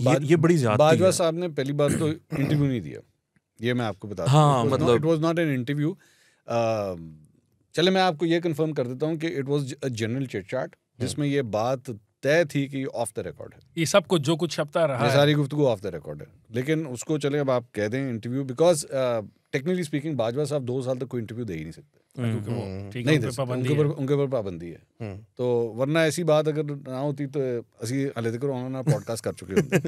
ये बड़ी ज्यादती बाजवा है। साहब ने पहली बात तो इंटरव्यू नहीं दिया, ये मैं आपको बता हाँ, दूं। मतलब it was not an interview. चले मैं आपको ये कंफर्म कर देता हूँ कि it was a general chit chat जिसमें ये बात तय थी कि ऑफ द रिकॉर्ड है, ये सब कुछ जो कुछ छपता रहा ये है सारी गुफ्तगू ऑफ द रिकॉर्ड है। लेकिन उसको चले अब आप कह दें interview, because technically speaking Bajwa साहब 2 साल तक कोई इंटरव्यू दे ही नहीं सकते, क्योंकि वो ठीक है नहीं उन दे पे सकते, पाबंदी है। उनके ऊपर पाबंदी है। तो वरना ऐसी बात अगर ना होती तो असी हले तक उन्होंने पॉडकास्ट कर चुके होंगे।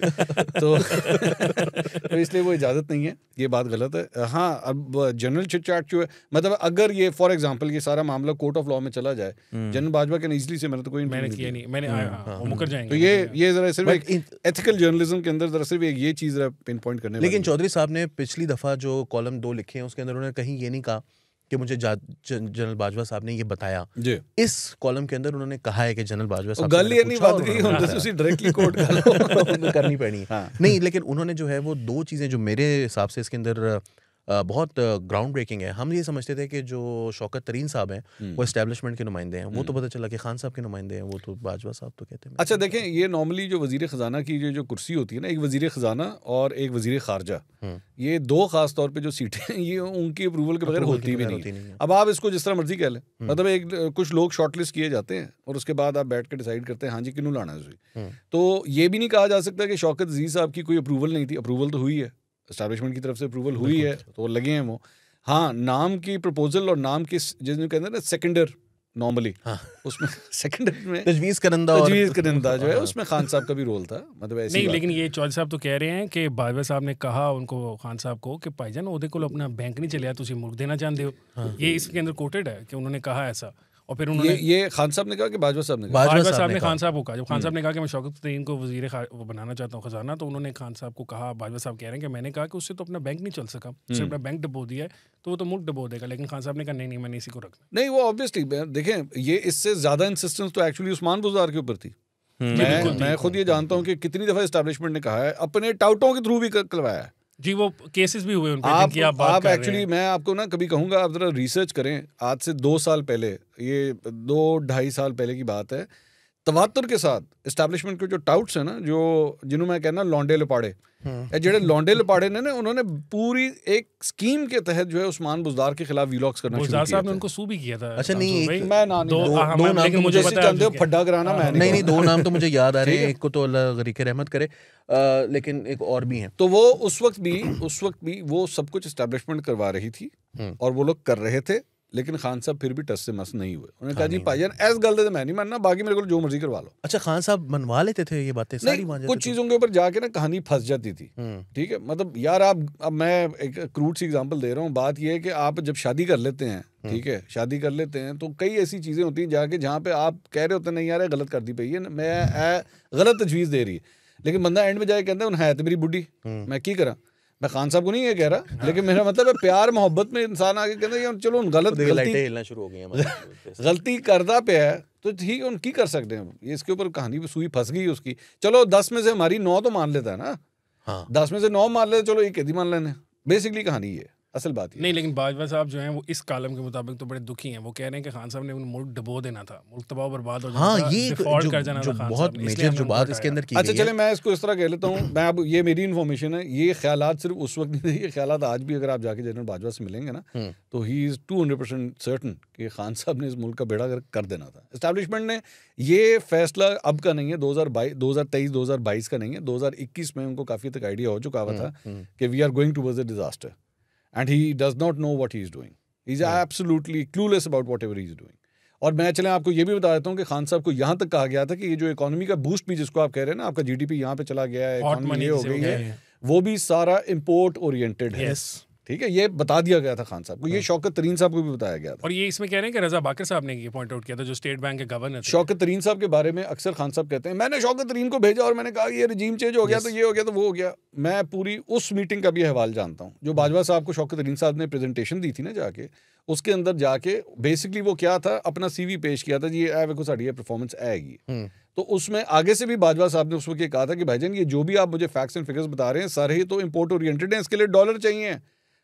तो इसलिए वो इजाज़त नहीं है, ये बात गलत है। हाँ, अब जनरल चिट चैट जो है, मतलब अगर ये फॉर एग्जांपल ये सारा मामला कोर्ट ऑफ लॉ में चला जाए, जनरल बाजवा के इजली से मैंने तो कोई मैंने इंटरव्यू किया नहीं नहीं, मैंने वो मुकर दिया। जाएंगे। तो ये जरा सिर्फ एक एथिकल जर्नलिज्म के अंदर जरा सिर्फ एक ये चीज़ जरा पिन पॉइंट करने वाली लेकिन है। चौधरी साहब ने पिछली दफा जो कॉलम 2 लिखे हैं उसके अंदर उन्होंने कहीं ये नहीं कहा कि मुझे जनरल बाजवा साहब ने ये बताया। जी, इस कॉलम के अंदर उन्होंने कहा है कि जनरल बाजवा साहब गल ये नहीं बात गई होंगे तो उसी डायरेक्टली कोर्ट कर करनी पड़ी। हाँ। नहीं, लेकिन उन्होंने जो है वो 2 चीजें जो मेरे हिसाब से इसके अंदर बहुत ग्राउंड ब्रेकिंग है। हम ये समझते थे कि जो शौकत तरीन साहब हैं वो एस्टेब्लिशमेंट के नुमाइंदे हैं, वो तो पता चला कि खान साहब के नुमाइंदे हैं, वो तो बाजवा साहब तो कहते हैं। अच्छा देखें, ये नॉर्मली जो वजीर ख़जाना की जो कुर्सी होती है ना, एक वजीर ख़जाना और एक वजीर खारजा, ये 2 खास तौर पे जो सीटें हैं ये उनकी अप्रूवल के बगैर होती भी नहीं है। अब आप इसको जिस तरह मर्जी कह लें, मतलब एक कुछ लोग शॉर्टलिस्ट किए जाते हैं और उसके बाद आप बैठ के डिसाइड करते हैं हाँ जी किन्नू लाना है। तो ये भी नहीं कहा जा सकता कि शौकत अजीज साहब की कोई अप्रूवल नहीं थी, अप्रूवल तो हुई है, एस्टैब्लिशमेंट की तरफ से अप्रूवल हुई है, तो लगे हैं वो। हाँ, नाम की प्रपोजल और नाम की जिसमें कहते हैं ना सेकेंडर, नॉर्मली उसमें सेकेंडर में तजवीज़ करंदा जो है उसमें खान साहब का भी रोल था, मतलब ऐसी नहीं, बात लेकिन ये चौधरी साहब तो कह रहे हैं कि बाजवा साहब ने कहा उनको, खान साहब को, कि भाईजान ओदे को अपना बैंक नहीं चलिया, तुसी मुल्क देना चाहते हो। ये इसके अंदर कोटेड है कि उन्होंने कहा ऐसा। और फिर उन्होंने ये खान साहब ने कहा कि बाजवा साहब ने कहा? बाजवा साहब ने खान साहब को कहा। जब खान साहब ने कहा कि मैं शौकत तरीन को वजीर वो बनाना चाहता हूँ खजाना, तो उन्होंने खान साहब को कहा, बाजवा साहब कह रहे हैं कि मैंने कहा कि उससे तो अपना बैंक नहीं चल सका, उसने अपना बैंक डबो दिया है तो वो तो मुल्क डबो देगा। लेकिन खान साहब ने कहा नहीं मैंने इसी को रखना। नहीं, वो ऑब्वियसली देखें, ये इससे ज्यादा इंसिस्टेंस तो एक्चुअली उस्मान बुज़दार के ऊपर थी। मैं खुद ये जानता हूँ कि कितनी दफा एस्टैब्लिशमेंट ने कहा है, अपने टाउटों के थ्रू भी करवाया है जी, वो केसेस भी हुए उन पे जिनकी आप बात कर रहे हैं। एक्चुअली मैं आपको ना कभी कहूँगा, आप जरा रिसर्च करें, आज से 2 साल पहले, ये 2-2.5 साल पहले की बात है, तवातुर के साथ एस्टैब्लिशमेंट के जो टाउट्स हैं ना, जो जिन्हों मैं कहना लौंडे लपाड़े, जेडे लौंडे लपाड़े ने ना, उन्होंने पूरी एक स्कीम के तहत जो है उस्मान बुज़दार के खिलाफ वीलॉग्स करना शुरू किया। साहब ने उनको सू भी किया था। अच्छा नहीं, मैं ना दो नाम तो मुझे जानते हो, फड्डा कराना मैं नहीं 2 नाम तो मुझे याद आ रहे हैं, एक को तो अल्लाह गरीक रहमत करे, लेकिन एक और भी हैं। तो वो उस वक्त भी वो सब कुछ एस्टैब्लिशमेंट करवा रही थी और वो लोग कर रहे थे, लेकिन खान साहब फिर भी टस से मस नहीं हुए। उन्होंने कहा जी भाईजान ऐस गल दे मैं नहीं मानना, बाकी मेरे को जो मर्जी करवा लो। अच्छा, खान साहब मनवा लेते थे ये बातें सारी? कुछ चीज़ों के ऊपर जाके ना कहानी फंस जाती थी। ठीक है, मतलब यार अब मैं एक क्रूड सी एग्जांपल दे रहा हूँ। बात ये है कि आप जब शादी कर लेते हैं, ठीक है, शादी कर लेते हैं तो कई ऐसी चीज़ें होती हैं जाके जहाँ पे आप कह रहे होते हैं नहीं यार गलत कर दी पई है, मैं गलत तजवीज़ दे रही है, लेकिन बंदा एंड में जाके कहता है है तो मेरी बुढ़ी, मैं की करा। मैं खान साहब को नहीं ये कह रहा, लेकिन मेरा मतलब है प्यार मोहब्बत में इंसान आगे कहता है चलो गलती करता पे है तो ठीक है, उनकी कर सकते हैं। ये इसके ऊपर कहानी भी सुई फंस गई उसकी। चलो 10 में से हमारी 9 तो मान लेता है ना, 10 में से 9 मान लेते, चलो एक ही मान लेने। बेसिकली कहानी ये असल बात नहीं, लेकिन बाजवा साहब जो हैं वो इस कॉलम के मुताबिक तो बड़े दुखी हैं। वो कह रहे हैं कि खान साहब ने मुल्क डबो देना था, मुल्क तबाह बर्बाद हो जाना था, ये डिफॉल्ट कर जाना था खान बहुत मेजर जो बात इसके अंदर की। अच्छा चले मैं इसको इस तरह कह लेता हूँ, मैं अब ये मेरी इन्फॉर्मेशन है, ये ख्यालात सिर्फ उस वक्त नहीं थे, ये ख्यालात आज भी अगर आप जाके जनरल बाजवा से मिलेंगे ना तो ही इज़ 200% सर्टन कि खान साहब ने इस मुल्क का बेड़ा कर देना था। एस्टैब्लिशमेंट ने ये फैसला अब का नहीं है, 2023-2022 का नहीं है, 2021 में उनको काफ़ी तक आइडिया हो चुका हुआ था कि we are going towards a disaster and he does not know what he is doing. He is absolutely clueless about whatever he is doing. और मैं चले आपको ये भी बता देता हूँ कि खान साहब को यहाँ तक कहा गया था कि ये जो इकोनॉमी का बूस्ट भी जिसको आप कह रहे हैं ना, आपका जीडीपी यहाँ पे चला गया है, इकोनॉमी ये हो गई है, वो भी सारा इम्पोर्ट ओरिएंटेड है। ठीक है, ये बता दिया गया था खान साहब को, ये शौकत तरीन साहब को भी बताया गया था। और ये इसमें कह रहे हैं कि रजा बाकर साहब ने ये पॉइंट आउट किया था, जो स्टेट बैंक के गवर्नर थे। शौकत तरीन साहब के बारे में अक्सर खान साहब कहते हैं मैंने शौकत तरीन को भेजा और मैंने कहा ये रजीम चेंज हो गया तो ये हो गया तो वो हो गया। मैं पूरी उस मीटिंग का भी हवाल जानता हूँ जो बाजवा साहब को शौकत तरीन साहब ने प्रेजेंटेशन दी थी ना जाके, उसके अंदर जाके बेसिकली वो क्या था, अपना CV पेश किया था जी देखो साड़ी परफॉर्मेंस आएगी। तो उसमें आगे से भी बाजवा साहब ने उस वक्त ये कहा था कि भाईजान ये जो भी आप मुझे फैक्ट्स एंड फिगर्स बता रहे हैं सारे ही तो इम्पोर्ट ओरिएंटेड हैं, इसके लिए डॉलर चाहिए।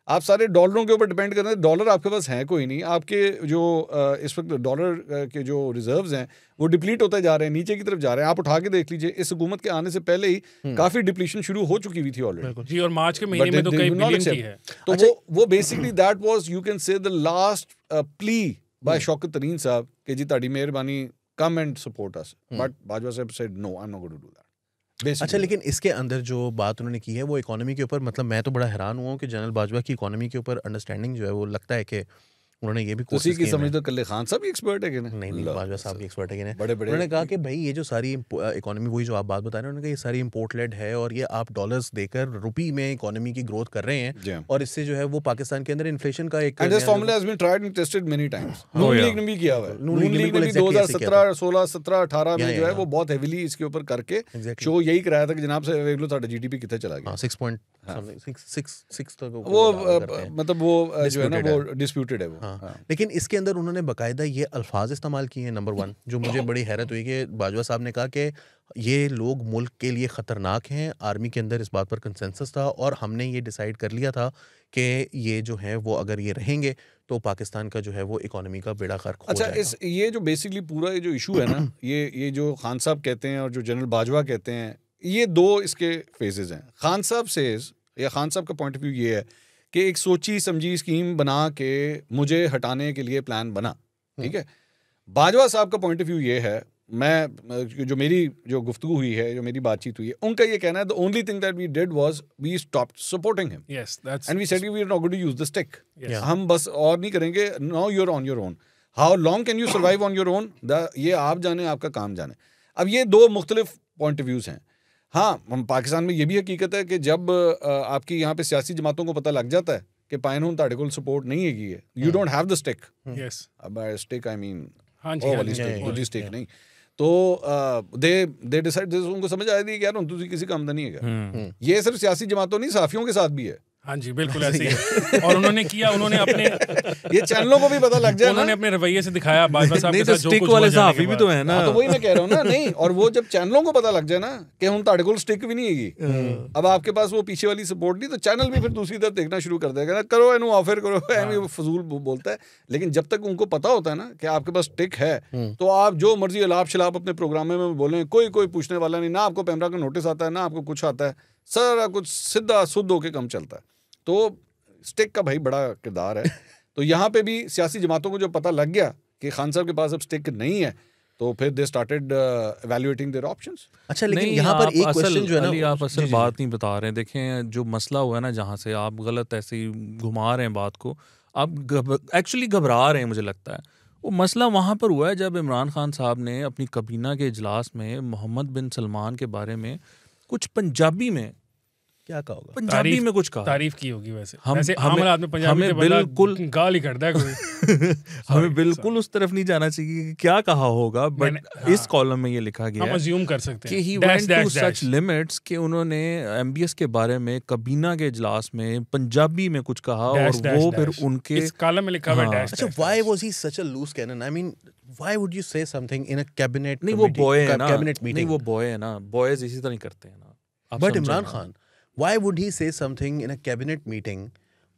आप सारे डॉलरों के ऊपर डिपेंड कर रहे हैं, डॉलर आपके पास है कोई नहीं, आपके जो इस वक्त डॉलर के जो रिजर्व्स हैं वो डिप्लीट होते जा रहे हैं, नीचे की तरफ जा रहे हैं। आप उठा के देख लीजिए, इस हुकूमत के आने से पहले ही काफी डिप्लीशन शुरू हो चुकी हुई थी ऑलरेडी जी, और मार्च के महीने में तो कई बिलियन की है। तो वो basically that was you can say the last plea by Shaukat Tareen साहब कि जी ताड़ी मेहरबानी come and support us, but Bajwa साहब said no, I am not going to do that. अच्छा, लेकिन इसके अंदर जो बात उन्होंने की है वो इकोनॉमी के ऊपर, मतलब मैं तो बड़ा हैरान हुआ हूँ कि जनरल बाजवा की इकोनॉमी के ऊपर अंडरस्टैंडिंग जो है वो लगता है कि उन्होंने ये भी कोशिश की। समझ तो कल्ले खान साहब एक्सपर्ट है कि नहीं, बाजवा साहब की एक्सपर्ट है कि नहीं। बड़े उन्होंने कहा कि भाई ये जो सारी इकोनॉमी, वही जो आप बात बता रहे हैं, उन्होंने कहा ये सारी इंपोर्ट लेड है और ये आप डॉलर्स देकर रुपी में इकोनॉमी की ग्रोथ कर रहे हैं और इससे जो है वो पाकिस्तान के अंदर इन्फ्लेशन का एक and this formula has been tried and tested many times. Noon League ने भी किया हुआ है, नून लीग ने भी 2017 16 17 18 में जो है वो बहुत हेवीली इसके ऊपर करके शो यही कराया था कि जनाब से देख लो साडा जीडीपी कितने चला गया। 6.6 तक वो मतलब वो जो है ना वो डिस्प्यूटेड है वो। लेकिन इसके अंदर उन्होंने बाकायदा ये अल्फाज इस्तेमाल किए हैं। नंबर 1 जो मुझे बड़ी हैरत हुई कि बाजवा साहब ने कहा कि ये लोग मुल्क के लिए ख़तरनाक हैं। आर्मी के अंदर इस बात पर कंसेंसस था और हमने ये डिसाइड कर लिया था कि ये जो है वो अगर ये रहेंगे तो पाकिस्तान का जो है वो इकोनॉमी का बेड़ा गर्क हो जाएगा। अच्छा, ये जो बेसिकली पूरा ये जो इशू है ना, ये जो खान साहब कहते हैं और जो जनरल बाजवा कहते हैं, ये दो इसके फेजेस हैं। खान साहब सेज, या खान साहब का पॉइंट ऑफ व्यू ये है कि एक सोची समझी स्कीम बना के मुझे हटाने के लिए प्लान बना, ठीक है। बाजवा साहब का पॉइंट ऑफ व्यू ये है, मैं जो मेरी जो गुफ्तगू हुई है, जो मेरी बातचीत हुई है, उनका ये कहना है the only thing that we did was we stopped supporting him and we said we are not going to use the stick. हम बस और नहीं करेंगे, now you are on your own, how long can you survive on your own, ये आप जाने, आपका काम जाने। अब ये दो मुख्तलिफ पॉइंट ऑफ व्यूज हैं। हाँ, हम पाकिस्तान में ये भी हकीकत है कि जब आपकी यहाँ पे सियासी जमातों को पता लग जाता है कि पायनून ताड़े को सपोर्ट नहीं है, you don't have the stick, अब स्टिक आई मीन ओ वाली स्टिक, दूसरी स्टिक नहीं, तो दे डिसाइड, उनको समझ आया कि यार तुझे किसी काम नहीं है। ये सिर्फ सियासी जमातों नहीं, साफियों के साथ भी है। हाँ जी, बिल्कुल ऐसे ही है। और उन्होंने किया, उन्होंने अपने ये चैनलों को भी पता लग जाए, उन्होंने अपने रवैये से दिखाया बाजवा साहब के साथ जो स्टिक कुछ वाले हुआ जाने साफी के भी बाद। तो है ना, तो वही मैं कह रहा हूँ ना। नहीं, और वो जब चैनलों को पता लग जाए ना कि हम ताड़े को स्टिक भी नहीं है, अब आपके पास वो पीछे वाली सपोर्ट नहीं, तो चैनल भी फिर दूसरी तरफ देखना शुरू कर देगा ना, करो इन्हों ऑफर करो, वो फजूल बोलता है। लेकिन जब तक उनको पता होता है ना कि आपके पास स्टिक है, तो आप जो मर्जी अलाप शलाप अपने प्रोग्राम में बोलें, कोई पूछने वाला नहीं, ना आपको पैमरा का नोटिस आता है, ना आपको कुछ आता है, सारा कुछ सीधा शुद्ध होके कम चलता है। तो स्टिक का भाई बड़ा किरदार है। तो यहाँ पे भी सियासी जमातों को जो पता लग गया कि खान साहब के पास अब स्टिक नहीं है, तो फिर they started evaluating their options. अच्छा, लेकिन यहाँ पर एक क्वेश्चन जो है ना, आप असल बात नहीं बता रहे हैं। देखें, जो मसला हुआ है ना, जहाँ से आप गलत ऐसे ही घुमा रहे हैं बात को, आप एक्चुअली घबरा रहे हैं, मुझे लगता है। वो मसला वहाँ पर हुआ है जब इमरान खान साहब ने अपनी काबीना के इजलास में मोहम्मद बिन सलमान के बारे में कुछ पंजाबी में, क्या कहा होगा, पंजाबी में कुछ कहा, तारीफ की होगी। वैसे हमें बिल्कुल गाल ही करता है कोई। हमें बिल्कुल उस तरफ नहीं जाना चाहिए कि क्या कहा होगा, बट इस कॉलम में ये लिखा गया हम अज्यूम कर सकते हैं कि he went to such limits कि उन्होंने एमबीएस के बारे में काबीना के इजलास में पंजाबी में कुछ कहा और वो फिर उनके इस कॉलम में लिखा हुआ है डैश। अच्छा, why was he such a loose cannon? I mean, why would you say something in a cabinet? नहीं, वो बॉय है ना, कैबिनेट मीटिंग, नहीं वो बॉय है ना, बॉयज इसी तरह करते हैं ना। But Imran Khan, why would he say something in a cabinet meeting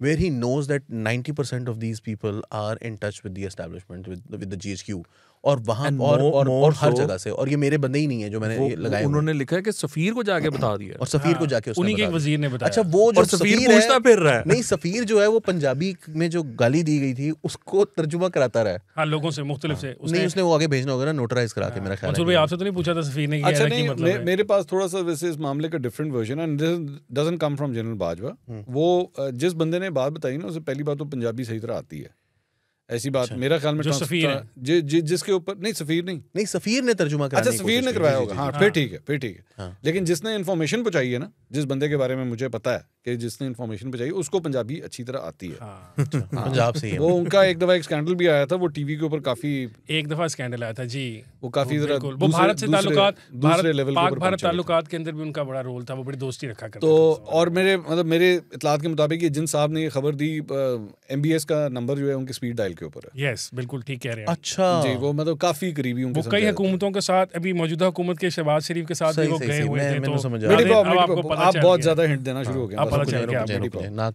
where he knows that 90% of these people are in touch with the establishment, with the GHQ, और वहाँ और हर जगह से, और ये मेरे बंदे ही नहीं है जो मैंने लगाए, उन्होंने लिखा है कि सफीर को जाके बता दिया, और सफीर को जाके उन्हीं के वजीर ने बताया। अच्छा, वो जो सफीर पूछता फिर रहा है, नहीं, सफीर जो है वो पंजाबी में जो गाली दी गई थी उसको तर्जुमा कराता रहा है। हाँ, लोगों से मुख्तलिफ से नहीं, उसने वो आगे भेजना होगा ना, नोटराइज करा के, मेरा ख्याल है। भाई आपसे तो नहीं पूछा था सफीर ने? अच्छा नहीं, मेरे पास थोड़ा सा वैसे इस मामले का डिफरेंट वर्जन है, this doesn't come from general Bajwa. वो जिस बंदे ने बात बताई ना, उसे पहली बात तो पंजाबी सही तरह आती है, ऐसी बात मेरा ख्याल में सफीर है जिसके ऊपर, नहीं सफीर नहीं, सफीर ने तर्जुमा कराने अच्छा सफीर ने करवाया होगा, हाँ फिर ठीक है। लेकिन जिसने इन्फॉर्मेशन पहुंचाई है ना, जिस बंदे के बारे में मुझे पता है कि जिसने इन्फॉर्मेशन पहुंचाई, उसको पंजाबी अच्छी तरह आती है। पंजाब से ही है वो। उनका एक दफा एक स्कैंडल भी आया था, वो टीवी के ऊपर काफी, एक दफा स्कैंडल आया था जी, वो काफी वो भारत से ताल्लुकात, दूसरे लेवल पाक भारत ताल्लुकात के अंदर भी उनका बड़ा रोल था, वो बड़ी दोस्ती रखा करते तो। और मेरे इत्तलात के मुताबिक ये जिन साहब ने ये खबर दी, एमबीएस का नंबर जो है उनके स्पीड डायल के ऊपर है। यस, बिल्कुल ठीक कह रहे हैं। अच्छा जी, वो मतलब काफी करीबी उनके, वो कई हुकूमतों के साथ, अभी मौजूदा हुकूमत के शहबाज शरीफ के साथ भी वो गए हुए थे, तो समझ आप बहुत ज्यादा हिंट देना शुरू हो गया, पता चल गया। ना